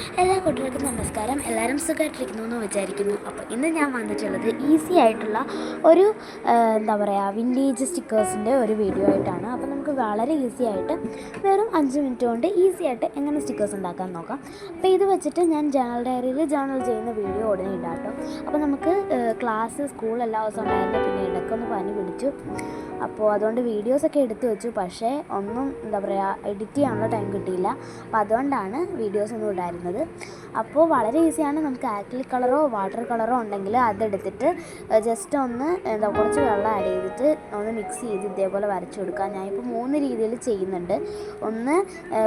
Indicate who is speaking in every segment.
Speaker 1: എല്ലാ കൂട്ടുകാർക്കും നമസ്കാരം. എല്ലാവരും സുഖമായിട്ടിരിക്കുന്നു എന്ന് വിചാരിക്കുന്നു. അപ്പോൾ ഇന്ന് ഞാൻ വന്നിട്ടുള്ളത് ഈസി ആയിട്ടുള്ള ഒരു എന്താ പറയുക വിൻറ്റേജ് സ്റ്റിക്കേഴ്സിൻ്റെ ഒരു വീഡിയോ ആയിട്ടാണ്. അപ്പോൾ നമുക്ക് വളരെ ഈസി ആയിട്ട് വെറും 5 മിനിറ്റ് കൊണ്ട് ഈസി ആയിട്ട് എങ്ങനെ സ്റ്റിക്കേഴ്സ് ഉണ്ടാക്കാൻ നോക്കാം. അപ്പോൾ ഇത് വെച്ചിട്ട് ഞാൻ ജേണൽ ഡയറിയിൽ ജേണൽ ചെയ്യുന്ന വീഡിയോ ഉടനെ ഇടാം കേട്ടോ. അപ്പോൾ നമുക്ക് സ്കൂൾ എല്ലാ ദിവസവും ഉണ്ടായിരുന്നു, പിന്നെ ഇടയ്ക്കൊന്ന് പനി പിടിച്ചു. അപ്പോൾ അതുകൊണ്ട് വീഡിയോസൊക്കെ എടുത്തു വെച്ചു, പക്ഷേ ഒന്നും എന്താ പറയുക എഡിറ്റ് ചെയ്യാനുള്ള ടൈം കിട്ടിയില്ല. അപ്പോൾ അതുകൊണ്ടാണ് വീഡിയോസൊന്നും ഇടായിരുന്നത്. അപ്പോൾ വളരെ ഈസിയാണ്. നമുക്ക് ആക്രിലിക് കളറോ വാട്ടർ കളറോ ഉണ്ടെങ്കിൽ അതെടുത്തിട്ട് ജസ്റ്റ് ഒന്ന് കുറച്ച് വെള്ളം ആഡ് ചെയ്തിട്ട് ഒന്ന് മിക്സ് ചെയ്ത് ഇതേപോലെ വരച്ചു കൊടുക്കുക. ഞാനിപ്പോൾ 3 രീതിയിൽ ചെയ്യുന്നുണ്ട്. ഒന്ന്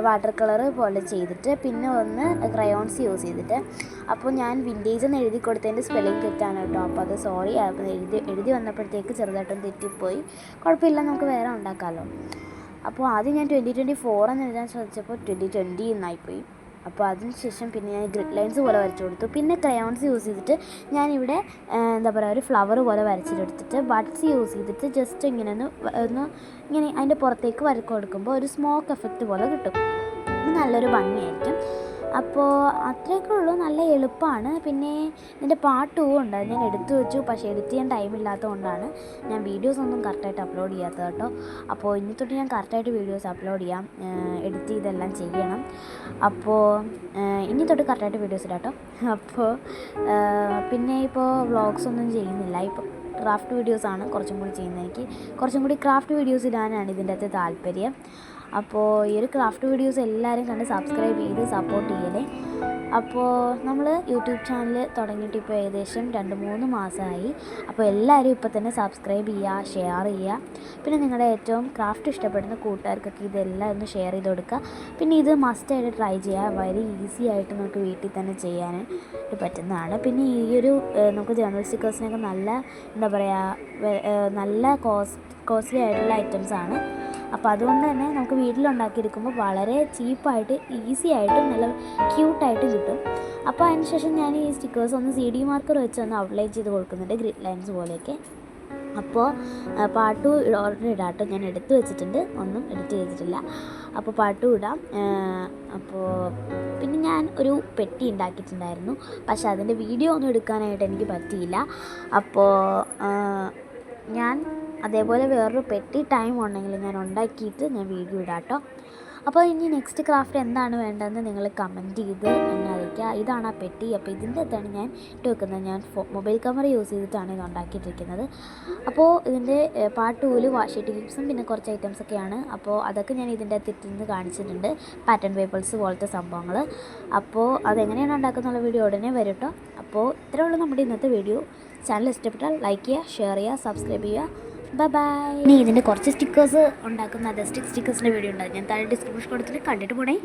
Speaker 1: വാട്ടർ കളറ് പോലെ ചെയ്തിട്ട്, പിന്നെ ഒന്ന് ക്രയോൺസ് യൂസ് ചെയ്തിട്ട്. അപ്പോൾ ഞാൻ വിൻറ്റേജ് എന്ന് എഴുതി കൊടുത്തതിൻ്റെ സ്പെല്ലിംഗ് തെറ്റാണ് കേട്ടോ. അപ്പോൾ അത് സോറി. അപ്പോൾ എഴുതി വന്നപ്പോഴത്തേക്ക് ചെറുതായിട്ടൊന്ന് തെറ്റിപ്പോയി. കുഴപ്പമില്ല, നമുക്ക് വേറെ ഉണ്ടാക്കാമല്ലോ. അപ്പോൾ ആദ്യം ഞാൻ 2024 എന്ന് എഴുതാൻ ശ്രമിച്ചപ്പോൾ 2020 എന്നായിപ്പോയി. അപ്പോൾ അതിനുശേഷം പിന്നെ ഞാൻ ഗ്രിഡ് ലൈൻസ് പോലെ വരച്ചു കൊടുത്തു. പിന്നെ ക്രയോൺസ് യൂസ് ചെയ്തിട്ട് ഞാനിവിടെ എന്താ പറയുക ഒരു ഫ്ലവർ പോലെ വരച്ചിട്ടെടുത്തിട്ട് ബഡ്സ് യൂസ് ചെയ്തിട്ട് ജസ്റ്റ് ഇങ്ങനെ ഇങ്ങനെ അതിൻ്റെ പുറത്തേക്ക് വരക്ക് കൊടുക്കുമ്പോൾ ഒരു സ്മോക്ക് എഫക്റ്റ് പോലെ കിട്ടും. നല്ലൊരു ഭംഗിയായിരിക്കും. അപ്പോൾ അത്രയൊക്കെ ഉള്ളൂ, നല്ല എളുപ്പമാണ്. പിന്നെ ഇതിൻ്റെ പാർട്ട് 2 ഉണ്ട്, ഞാൻ എടുത്തു വെച്ചു, പക്ഷേ എഡിറ്റ് ചെയ്യാൻ ടൈമില്ലാത്തതുകൊണ്ടാണ് ഞാൻ വീഡിയോസ് ഒന്നും കറക്റ്റായിട്ട് അപ്ലോഡ് ചെയ്യാത്തത് കേട്ടോ. അപ്പോൾ ഇനി തൊട്ട് ഞാൻ കറക്റ്റായിട്ട് വീഡിയോസ് അപ്ലോഡ് ചെയ്യാം, എഡിറ്റ് ചെയ്തെല്ലാം ചെയ്യണം. അപ്പോൾ ഇനി തൊട്ട് കറക്റ്റായിട്ട് വീഡിയോസ് ഇടാം കേട്ടോ. അപ്പോൾ പിന്നെ ഇപ്പോൾ വ്ളോഗ്സ് ഒന്നും ചെയ്യുന്നില്ല. ഇപ്പോൾ ക്രാഫ്റ്റ് വീഡിയോസാണ് കുറച്ചും കൂടി ചെയ്യുന്നത്. എനിക്ക് കുറച്ചും കൂടി ക്രാഫ്റ്റ് വീഡിയോസ് ഇടാനാണ് ഇതിൻ്റെ അകത്ത് താല്പര്യം. അപ്പോൾ ഈ ഒരു ക്രാഫ്റ്റ് വീഡിയോസ് എല്ലാവരും കണ്ട് സബ്സ്ക്രൈബ് ചെയ്ത് സപ്പോർട്ട് ചെയ്യലേ. അപ്പോൾ നമ്മൾ യൂട്യൂബ് ചാനൽ തുടങ്ങിയിട്ട് ഇപ്പോൾ ഏകദേശം 2-3 മാസമായി. അപ്പോൾ എല്ലാവരും ഇപ്പോൾ തന്നെ സബ്സ്ക്രൈബ് ചെയ്യുക, ഷെയർ ചെയ്യുക. പിന്നെ നിങ്ങളുടെ ഏറ്റവും ക്രാഫ്റ്റ് ഇഷ്ടപ്പെടുന്ന കൂട്ടുകാർക്കൊക്കെ ഇതെല്ലാം ഒന്ന് ഷെയർ ചെയ്ത് കൊടുക്കുക. പിന്നെ ഇത് മസ്റ്റായിട്ട് ട്രൈ ചെയ്യുക. വളരെ ഈസി ആയിട്ട് നമുക്ക് വീട്ടിൽ തന്നെ ചെയ്യാൻ പറ്റുന്നതാണ്. പിന്നെ ഈ ഒരു നമുക്ക് ജേണൽ സ്റ്റിക്കേഴ്സിനൊക്കെ നല്ല എന്താ പറയുക നല്ല കോസ്റ്റ്ലി ആയിട്ടുള്ള ഐറ്റംസാണ്. അപ്പോൾ അതുകൊണ്ട് തന്നെ നമുക്ക് വീട്ടിലുണ്ടാക്കിയെടുക്കുമ്പോൾ വളരെ ചീപ്പായിട്ട് ഈസി ആയിട്ടും നല്ല ക്യൂട്ടായിട്ട് കിട്ടും. അപ്പോൾ അതിനുശേഷം ഞാൻ ഈ സ്റ്റിക്കേഴ്സ് ഒന്ന് CD മാർക്കർ വെച്ച് ഒന്ന് ഔട്ട്ലൈൻ ചെയ്ത് കൊടുക്കുന്നുണ്ട്, ഗ്രിഡ് ലൈൻസ് പോലെയൊക്കെ. അപ്പോൾ പാർട്ട് 2 ഓർഡർ ഇടാട്ടോ. ഞാൻ എടുത്തു വെച്ചിട്ടുണ്ട്, ഒന്നും എഡിറ്റ് ചെയ്തിട്ടില്ല. അപ്പോൾ പാർട്ട് 2 ഇടാം. അപ്പോൾ പിന്നെ ഞാൻ ഒരു പെട്ടി ഉണ്ടാക്കിയിട്ടുണ്ടായിരുന്നു, പക്ഷേ അതിൻ്റെ വീഡിയോ ഒന്നും എടുക്കാനായിട്ട് എനിക്ക് പറ്റിയില്ല. അപ്പോൾ ഞാൻ അതേപോലെ വേറൊരു പെട്ടി ടൈം ഉണ്ടെങ്കിൽ ഞാൻ ഉണ്ടാക്കിയിട്ട് ഞാൻ വീഡിയോ ഇടാം കേട്ടോ. അപ്പോൾ ഇനി നെക്സ്റ്റ് ക്രാഫ്റ്റ് എന്താണ് വേണ്ടതെന്ന് നിങ്ങൾ കമൻറ്റ് ചെയ്ത് എന്നെ അറിയിക്കുക. ഇതാണ് ആ പെട്ടി. അപ്പോൾ ഇതിൻ്റെ അകത്താണ് ഞാൻ ഇട്ട് വെക്കുന്നത്. ഞാൻ മൊബൈൽ ക്യാമറ യൂസ് ചെയ്തിട്ടാണ് ഇത് ഉണ്ടാക്കിയിട്ടിരിക്കുന്നത്. അപ്പോൾ ഇതിൻ്റെ പാർട്ട് 2 വാഷി ടിപ്സും പിന്നെ കുറച്ച് ഐറ്റംസൊക്കെയാണ്. അപ്പോൾ അതൊക്കെ ഞാൻ ഇതിൻ്റെ അകത്ത് ഇട്ടിരുന്ന് കാണിച്ചിട്ടുണ്ട്, പാറ്റേൺ പേപ്പേഴ്സ് പോലത്തെ സംഭവങ്ങൾ. അപ്പോൾ അതെങ്ങനെയാണ് ഉണ്ടാക്കുന്നുള്ള വീഡിയോ ഉടനെ വരും കേട്ടോ. അപ്പോൾ ഇത്രയേ ഉള്ളൂ നമ്മുടെ ഇന്നത്തെ വീഡിയോ. ചാനൽ ഇഷ്ടപ്പെട്ടാൽ ലൈക്ക് ചെയ്യുക, ഷെയർ ചെയ്യുക, സബ്സ്ക്രൈബ് ചെയ്യുക. ബൈ. ഇനി ഇതിൻ്റെ കുറച്ച് സ്റ്റിക്കേഴ്സ് ഉണ്ടാക്കുന്ന സ്റ്റിക്കേഴ്സിൻ്റെ വീഡിയോ ഉണ്ട്, ഞാൻ താഴെ ഡിസ്ക്രിപ്ഷൻ കൊടുത്തിട്ട് കണ്ടിട്ട് പോണേ.